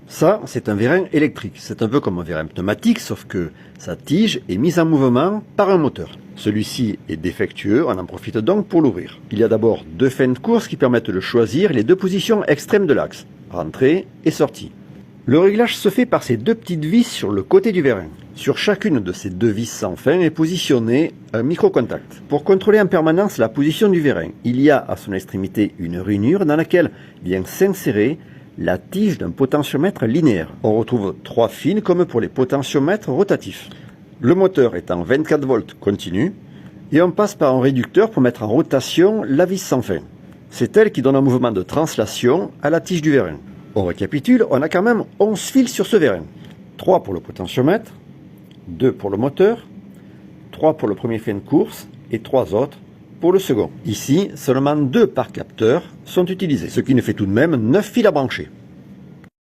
Ça, c'est un vérin électrique. C'est un peu comme un vérin pneumatique, sauf que sa tige est mise en mouvement par un moteur. Celui-ci est défectueux, on en profite donc pour l'ouvrir. Il y a d'abord deux fins de course qui permettent de choisir les deux positions extrêmes de l'axe, rentrée et sortie. Le réglage se fait par ces deux petites vis sur le côté du vérin. Sur chacune de ces deux vis sans fin est positionné un micro-contact. Pour contrôler en permanence la position du vérin, il y a à son extrémité une rainure dans laquelle vient s'insérer la tige d'un potentiomètre linéaire. On retrouve trois fils comme pour les potentiomètres rotatifs. Le moteur est en 24 volts continu et on passe par un réducteur pour mettre en rotation la vis sans fin. C'est elle qui donne un mouvement de translation à la tige du vérin. On récapitule, on a quand même 11 fils sur ce vérin. 3 pour le potentiomètre, 2 pour le moteur, 3 pour le premier fin de course et 3 autres pour le second. Ici, seulement 2 par capteur sont utilisés, ce qui nous fait tout de même 9 fils à brancher.